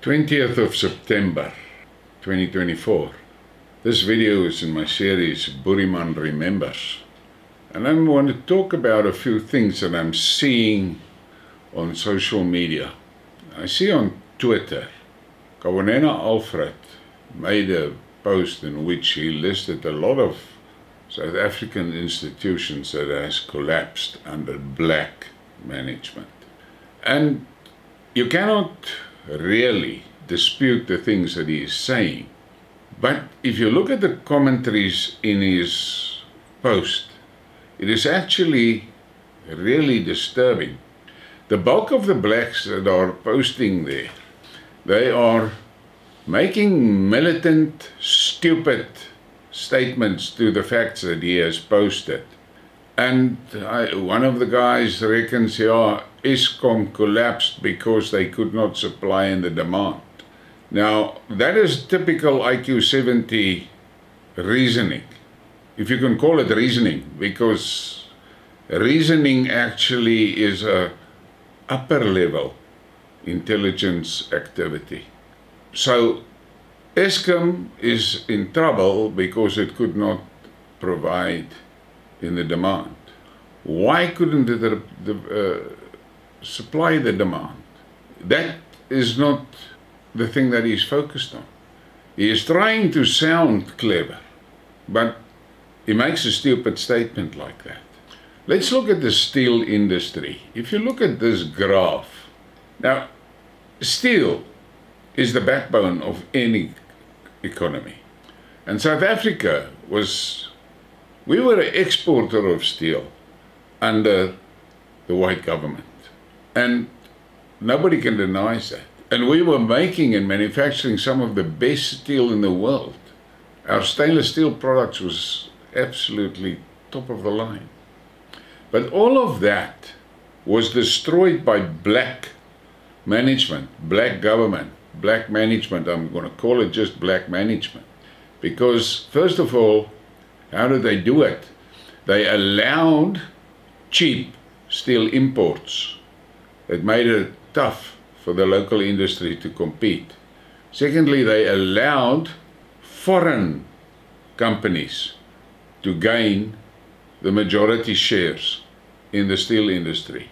20th of September 2024. This video is in my series Boerieman Remembers, and I want to talk about a few things that I'm seeing on social media. I see on Twitter, Kawanena Alfred made a post in which he listed a lot of South African institutions that has collapsed under black management. And you cannot really dispute the things that he is saying. But if you look at the commentaries in his post, it is actually really disturbing. The bulk of the blacks that are posting there, they are making militant, stupid statements to the facts that he has posted. And one of the guys reckons, yeah, Eskom collapsed because they could not supply in the demand. Now, that is typical IQ 70 reasoning, if you can call it reasoning, because reasoning actually is a upper level intelligence activity. So Eskom is in trouble because it could not provide in the demand. Why couldn't it supply the demand? That is not the thing that he's focused on. He is trying to sound clever, but he makes a stupid statement like that. Let's look at the steel industry. If you look at this graph, now steel is the backbone of any economy. And South Africa we were an exporter of steel under the white government. And nobody can deny that. And we were making and manufacturing some of the best steel in the world. Our stainless steel products was absolutely top of the line. But all of that was destroyed by black management, black government, black management. I'm going to call it just black management. Because first of all, how did they do it? They allowed cheap steel imports. It made it tough for the local industry to compete. Secondly, they allowed foreign companies to gain the majority shares in the steel industry.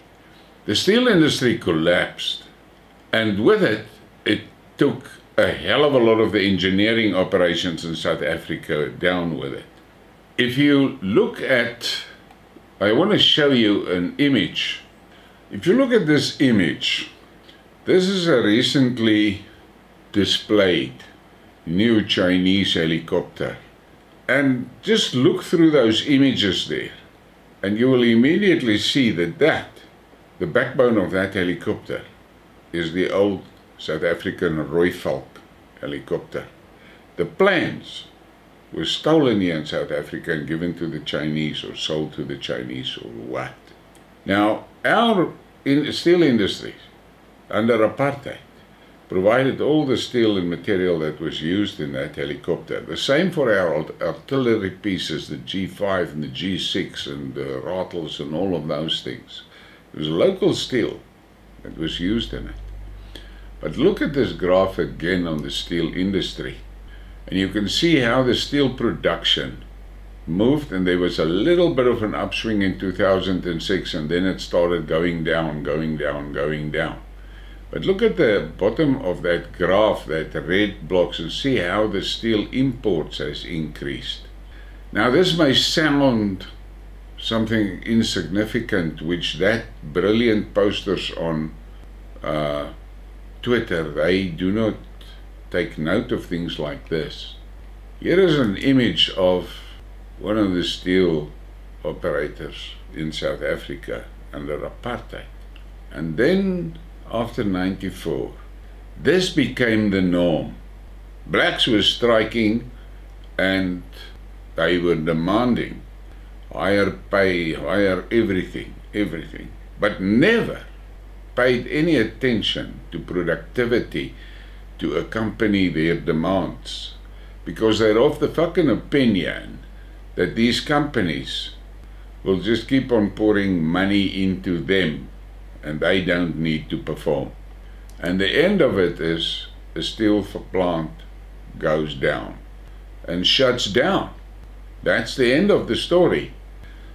The steel industry collapsed, and with it, it took a hell of a lot of the engineering operations in South Africa down with it. If you look at, I want to show you an image. If you look at this image, this is a recently displayed new Chinese helicopter. And just look through those images there, and you will immediately see that the backbone of that helicopter is the old South African Rooivalk helicopter. The plans were stolen here in South Africa and given to the Chinese or sold to the Chinese or what. Now, our steel industry under apartheid provided all the steel and material that was used in that helicopter. The same for our artillery pieces, the G5 and the G6 and the rattles and all of those things. It was local steel that was used in it. But look at this graph again on the steel industry. And you can see how the steel production moved, and there was a little bit of an upswing in 2006, and then it started going down, going down, going down. But look at the bottom of that graph, that red blocks, and see how the steel imports has increased. Now this may sound something insignificant, which that brilliant posters on Twitter, they do not take note of things like this. Here is an image of one of the steel operators in South Africa under apartheid. And then after 94, this became the norm. Blacks were striking and they were demanding higher pay, higher everything, but never paid any attention to productivity to accompany their demands, because they're of the fucking opinion that these companies will just keep on pouring money into them and they don't need to perform. And the end of it is a steel plant goes down and shuts down. That's the end of the story.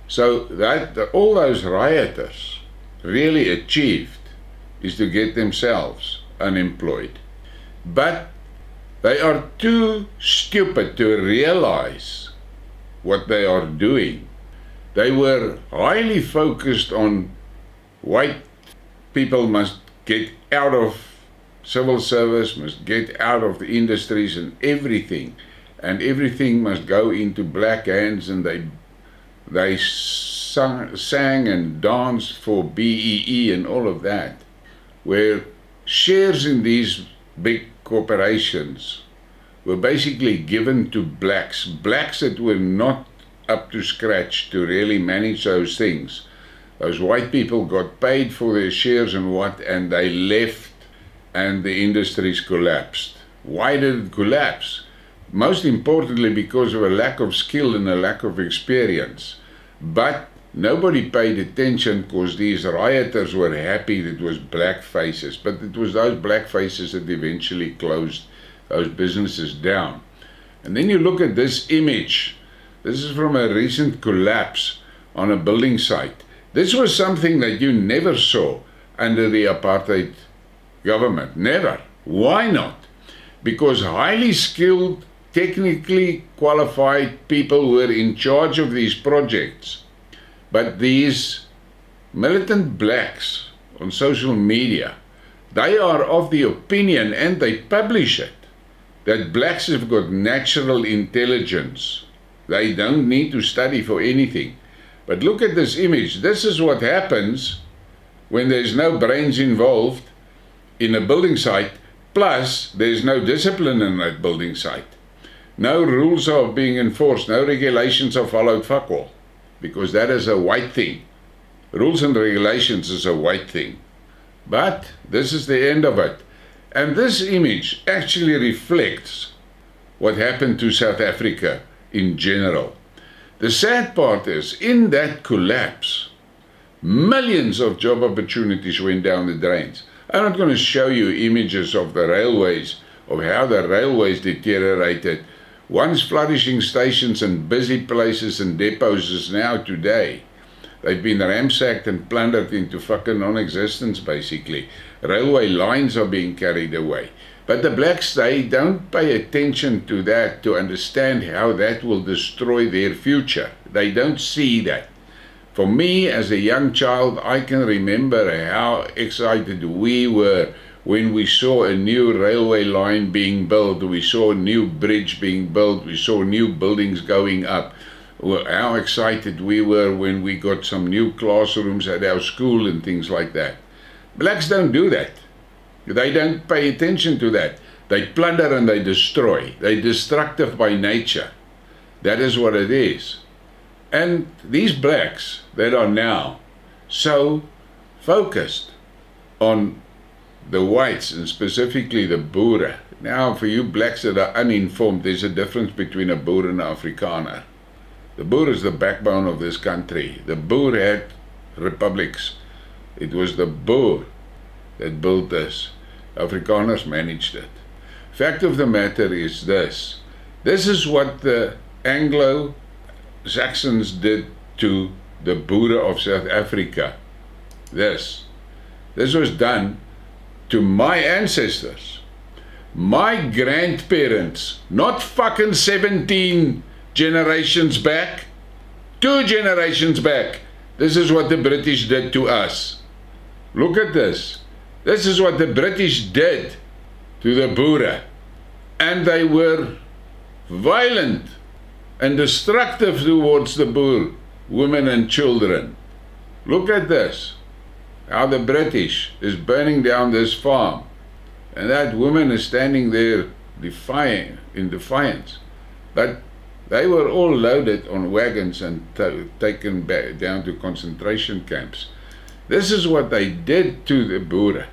So that all those rioters really achieved is to get themselves unemployed. But they are too stupid to realize what they are doing. They were highly focused on white people must get out of civil service, must get out of the industries and everything must go into black hands, and they sang and danced for BEE and all of that, where shares in these big corporations were basically given to blacks that were not up to scratch to really manage those things. Those white people got paid for their shares and they left, and the industries collapsed. Why did it collapse? Most importantly, because of a lack of skill and a lack of experience. But nobody paid attention because these rioters were happy that it was black faces. But it was those black faces that eventually closed those businesses down. And then you look at this image. This is from a recent collapse on a building site. This was something that you never saw under the apartheid government. Never. Why not? Because highly skilled, technically qualified people were in charge of these projects. But these militant blacks on social media, they are of the opinion, and they publish it, that blacks have got natural intelligence. They don't need to study for anything. But look at this image. This is what happens when there's no brains involved in a building site, plus there's no discipline in that building site. No rules are being enforced, no regulations are followed, fuck all. Because that is a white thing. Rules and regulations is a white thing. But this is the end of it. And this image actually reflects what happened to South Africa in general. The sad part is, in that collapse, millions of job opportunities went down the drains. I'm not going to show you images of the railways, of how the railways deteriorated. Once flourishing stations and busy places and depots is now today. They've been ransacked and plundered into fucking non-existence, basically. Railway lines are being carried away. But the blacks, they don't pay attention to that to understand how that will destroy their future. They don't see that. For me, as a young child, I can remember how excited we were when we saw a new railway line being built, we saw a new bridge being built, we saw new buildings going up. How excited we were when we got some new classrooms at our school and things like that. Blacks don't do that. They don't pay attention to that. They plunder and they destroy. They're destructive by nature. That is what it is. And these blacks that are now so focused on the whites, and specifically the Boere. Now, for you blacks that are uninformed, there's a difference between a Boer and an Afrikaner. The Boer is the backbone of this country. The Boer had republics. It was the Boer that built this. Afrikaners managed it. Fact of the matter is this. This is what the Anglo-Saxons did to the Boere of South Africa. This was done to my ancestors, my grandparents, not fucking 17 generations back, 2 generations back. This is what the British did to us. Look at this. This is what the British did to the Boere. And they were violent and destructive towards the Boer, women and children. Look at this. How the British is burning down this farm, and that woman is standing there in defiance. But they were all loaded on wagons and taken back down to concentration camps. This is what they did to the Boere.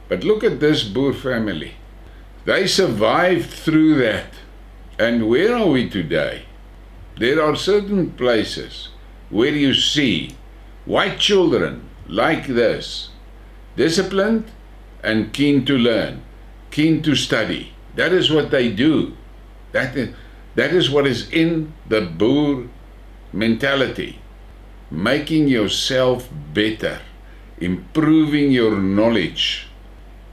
But look at this Boer family. They survived through that. And where are we today? There are certain places where you see white children like this, disciplined and keen to learn, keen to study. That is what they do. That is what is in the Boer mentality. Making yourself better, improving your knowledge,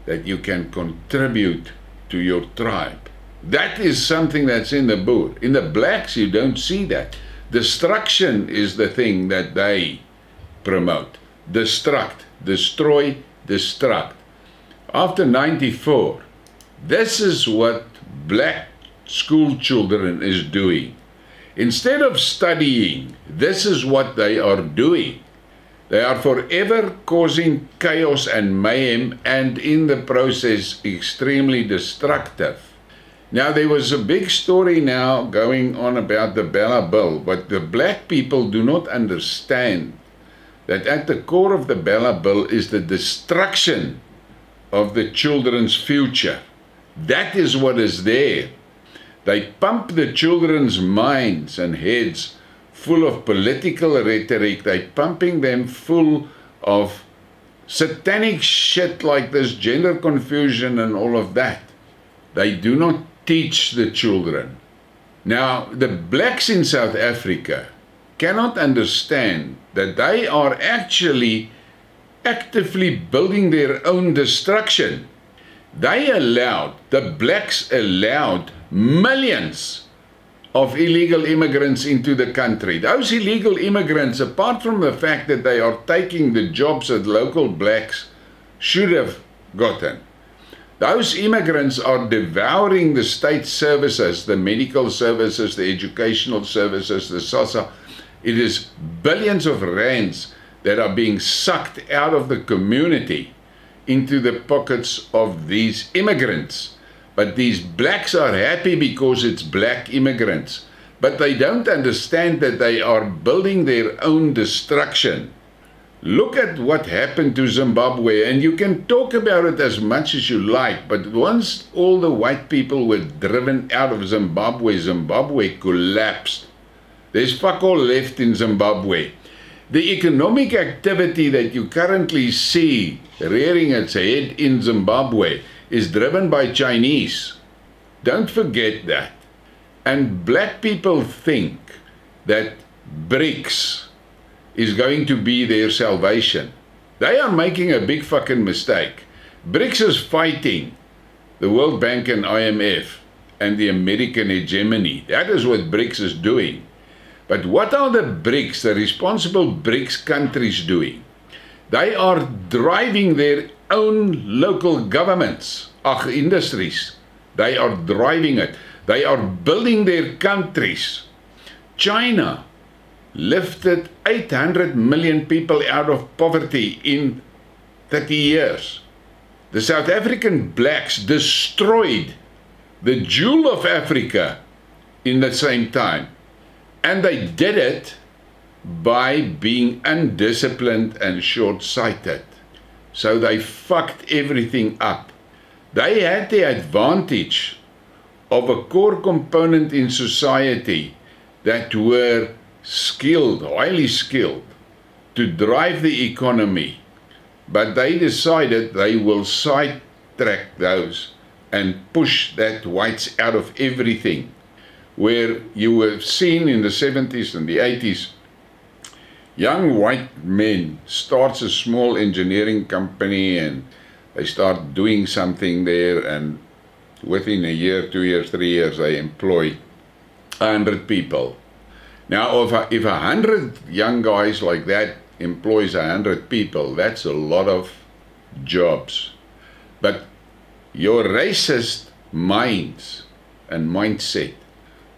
that you can contribute to your tribe. That is something that's in the Boer. In the blacks, you don't see that. Destruction is the thing that they promote. Destruct, destroy, destruct. After 94, this is what black school children is doing. Instead of studying, this is what they are doing. They are forever causing chaos and mayhem, and in the process extremely destructive. Now, there was a big story now going on about the Bella Bill, but the black people do not understand that at the core of the Bella Bill is the destruction of the children's future. That is what is there. They pump the children's minds and heads full of political rhetoric. They're pumping them full of satanic shit like this, gender confusion and all of that. They do not teach the children. Now, the blacks in South Africa cannot understand that they are actually actively building their own destruction. The blacks allowed millions of illegal immigrants into the country. Those illegal immigrants, apart from the fact that they are taking the jobs that local blacks should have gotten, those immigrants are devouring the state services, the medical services, the educational services, the SASSA. It is billions of rands that are being sucked out of the community into the pockets of these immigrants. But these blacks are happy because it's black immigrants. But they don't understand that they are building their own destruction. Look at what happened to Zimbabwe, and you can talk about it as much as you like, but once all the white people were driven out of Zimbabwe, Zimbabwe collapsed. There's fuck all left in Zimbabwe. The economic activity that you currently see rearing its head in Zimbabwe is driven by Chinese. Don't forget that. And black people think that BRICS is going to be their salvation. They are making a big fucking mistake. BRICS is fighting the World Bank and IMF and the American hegemony. That is what BRICS is doing. But what are the BRICS, the responsible BRICS countries doing? They are driving their own local governments, industries. They are driving it. They are building their countries. China lifted 800 million people out of poverty in 30 years. The South African blacks destroyed the jewel of Africa in the same time. And they did it by being undisciplined and short-sighted. So they fucked everything up. They had the advantage of a core component in society that were skilled, highly skilled, to drive the economy. But they decided they will sidetrack those and push that whites out of everything. Where you have seen in the 70s and the 80s, young white men starts a small engineering company and they start doing something there, and within a year, 2 years, 3 years, they employ 100 people. Now, if 100 young guys like that employs 100 people, that's a lot of jobs. But your racist minds and mindset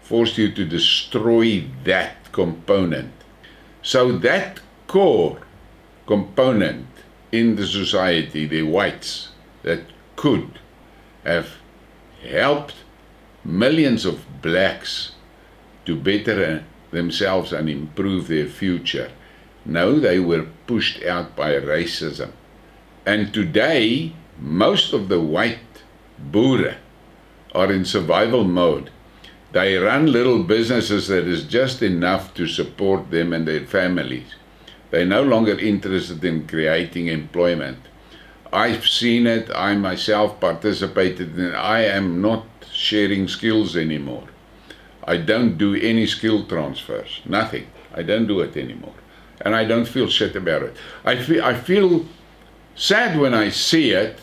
forced you to destroy that component. So that core component in the society, the whites, that could have helped millions of blacks to better themselves and improve their future. No, they were pushed out by racism. And today, most of the white Boere are in survival mode. They run little businesses that is just enough to support them and their families. They're no longer interested in creating employment. I've seen it, I myself participated in it. I am not sharing skills anymore. I don't do any skill transfers, nothing. I don't do it anymore. And I don't feel shit about it. I feel sad when I see it,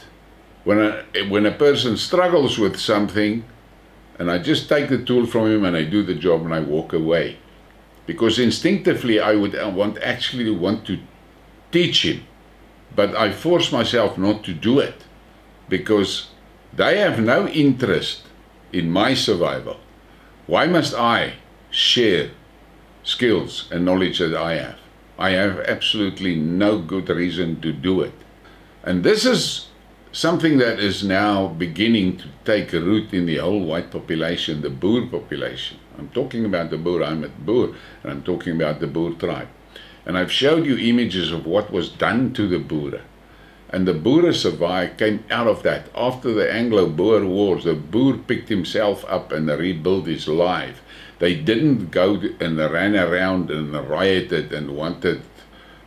when a person struggles with something, and I just take the tool from him and I do the job and I walk away. Because instinctively I would actually want to teach him. But I force myself not to do it because they have no interest in my survival. Why must I share skills and knowledge that I have? I have absolutely no good reason to do it. And this is something that is now beginning to take root in the whole white population, the Boer population. I'm talking about the Boer, I'm a Boer, and I'm talking about the Boer tribe. And I've showed you images of what was done to the Boer. And the Boer survived, came out of that. After the Anglo-Boer Wars, the Boer picked himself up and rebuilt his life. They didn't go and ran around and rioted and wanted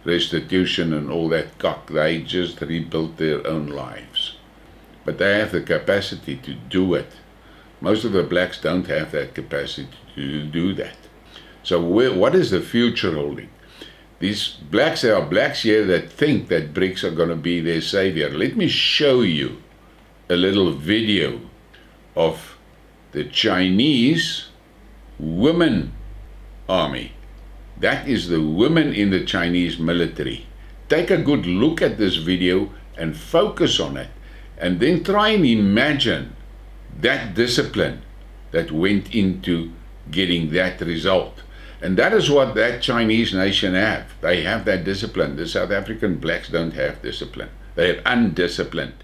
restitution and all that cock. They just rebuilt their own lives. But they have the capacity to do it. Most of the blacks don't have that capacity to do that. So what is the future holding? These blacks, there are blacks here that think that BRICS are going to be their savior. Let me show you a little video of the Chinese women army. That is the women in the Chinese military. Take a good look at this video and focus on it. And then try and imagine that discipline that went into getting that result. And that is what that Chinese nation have. They have that discipline. The South African blacks don't have discipline. They are undisciplined.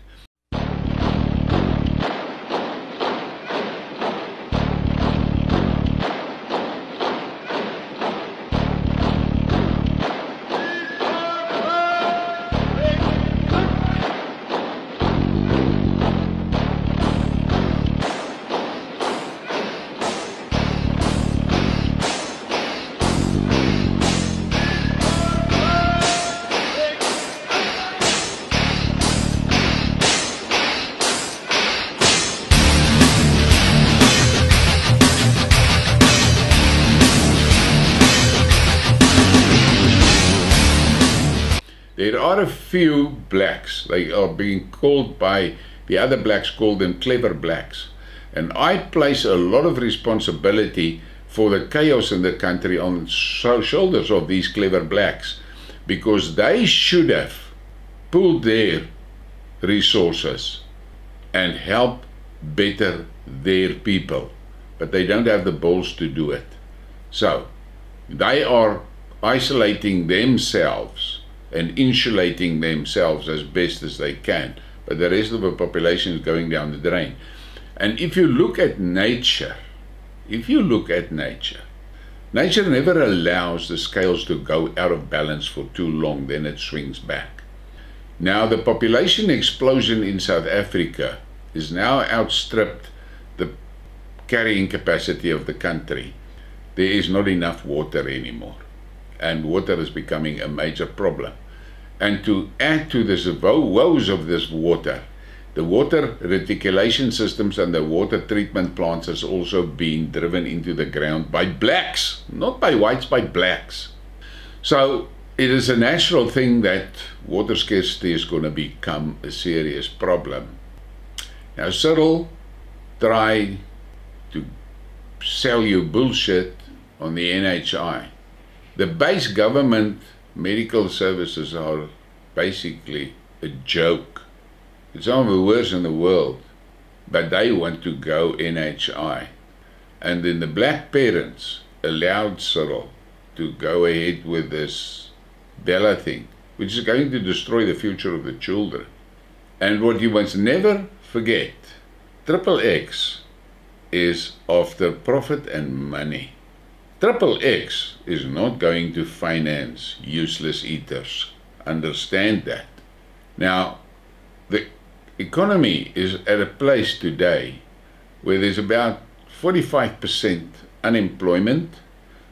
There are a few blacks, they are being called by the other blacks, call them clever blacks. And I place a lot of responsibility for the chaos in the country on the shoulders of these clever blacks, because they should have pooled their resources and help better their people. But they don't have the balls to do it. So they are isolating themselves and insulating themselves as best as they can, but the rest of the population is going down the drain. And if you look at nature, nature never allows the scales to go out of balance for too long, then it swings back. Now the population explosion in South Africa is now outstripped the carrying capacity of the country. There is not enough water anymore, and water is becoming a major problem. And to add to this woes of this water, the water reticulation systems and the water treatment plants has also been driven into the ground by blacks, not by whites, by blacks. So it is a natural thing that water scarcity is going to become a serious problem. Now Cyril tried to sell you bullshit on the NHI. The base government medical services are basically a joke. It's some of the worst in the world, but they want to go NHI. And then the black parents allowed Cyril to go ahead with this Bella thing, which is going to destroy the future of the children. And what you must never forget, XXX is after profit and money. XXX is not going to finance useless eaters. Understand that. Now, the economy is at a place today where there's about 45% unemployment.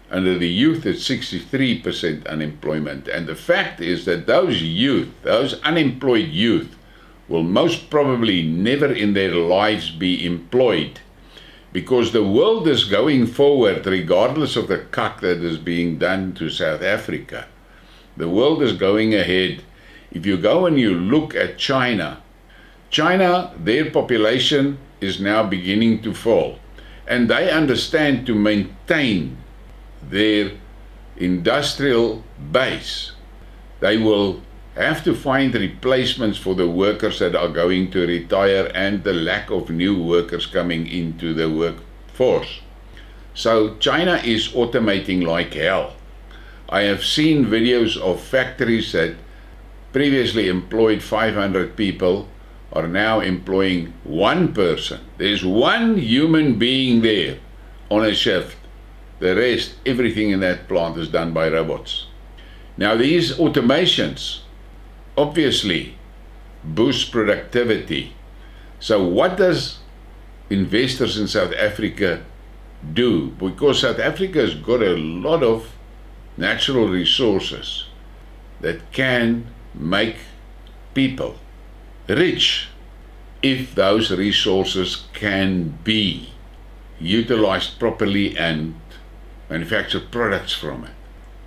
Under the youth, it's 63% unemployment. And the fact is that those youth, those unemployed youth, will most probably never in their lives be employed, because the world is going forward regardless of the cuck that is being done to South Africa. The world is going ahead. If you go and you look at China, their population is now beginning to fall, and they understand to maintain their industrial base, they will have to find replacements for the workers that are going to retire and the lack of new workers coming into the workforce. So China is automating like hell. I have seen videos of factories that previously employed 500 people are now employing one person. There's one human being there on a shift. The rest, everything in that plant is done by robots. Now these automations obviously boost productivity. So what does investors in South Africa do? Because South Africa has got a lot of natural resources that can make people rich if those resources can be utilized properly and manufacture products from it.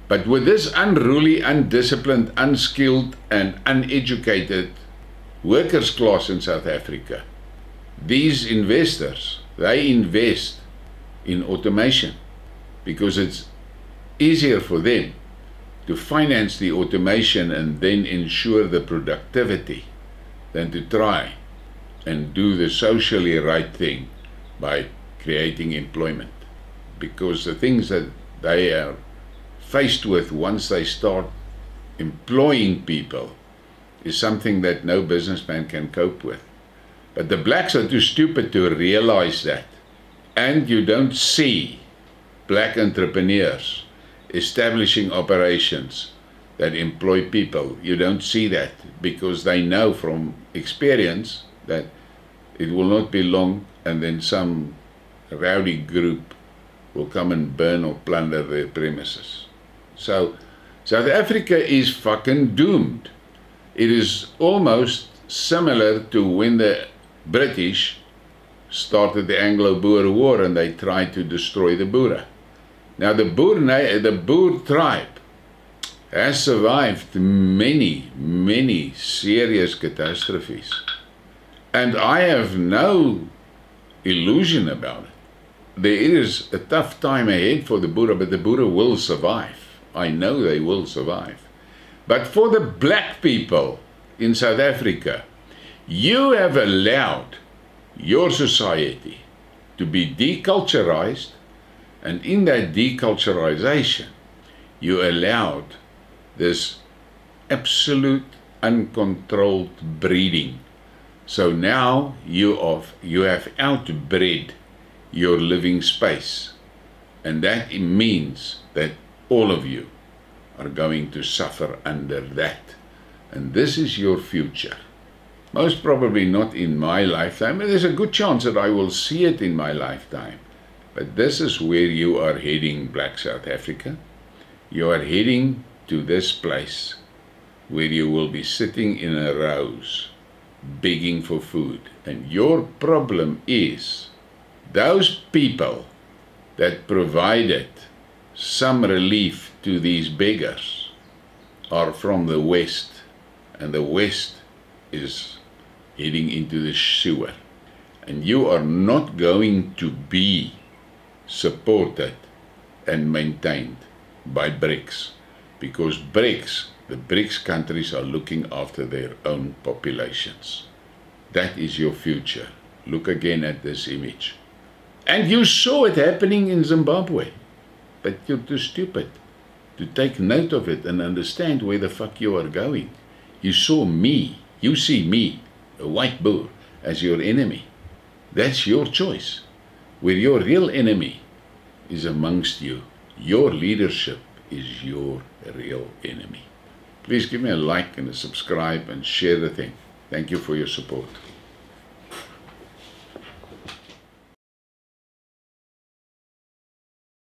But with this unruly, undisciplined, unskilled and uneducated workers class in South Africa, these investors, they invest in automation because it's easier for them to finance the automation and then ensure the productivity than to try and do the socially right thing by creating employment. Because the things that they are faced with once they start employing people is something that no businessman can cope with. But the blacks are too stupid to realize that. And you don't see black entrepreneurs establishing operations that employ people. You don't see that because they know from experience that it will not be long and then some rowdy group will come and burn or plunder their premises. So South Africa is fucking doomed. It is almost similar to when the British started the Anglo-Boer War and they tried to destroy the Boere. Now the Boer tribe has survived many, many serious catastrophes. And I have no illusion about it. There is a tough time ahead for the Boere, but the Boere will survive. I know they will survive. But for the black people in South Africa, you have allowed your society to be deculturized, and in that deculturization, you allowed this absolute uncontrolled breeding. So now you have outbred your living space, and that means that all of you are going to suffer under that, and this is your future. Most probably not in my lifetime, but there's a good chance that I will see it in my lifetime. But this is where you are heading, Black South Africa. You are heading to this place where you will be sitting in a rows begging for food, and your problem is those people that provided some relief to these beggars are from the West, and the West is heading into the sewer, and you are not going to be supported and maintained by BRICS, because the BRICS countries are looking after their own populations. That is your future. Look again at this image. And you saw it happening in Zimbabwe, but you're too stupid to take note of it and understand where the fuck you are going. You saw me, you see me, a white Boer, as your enemy. That's your choice. Where your real enemy is amongst you, your leadership is your real enemy. Please give me a like and a subscribe and share the thing. Thank you for your support.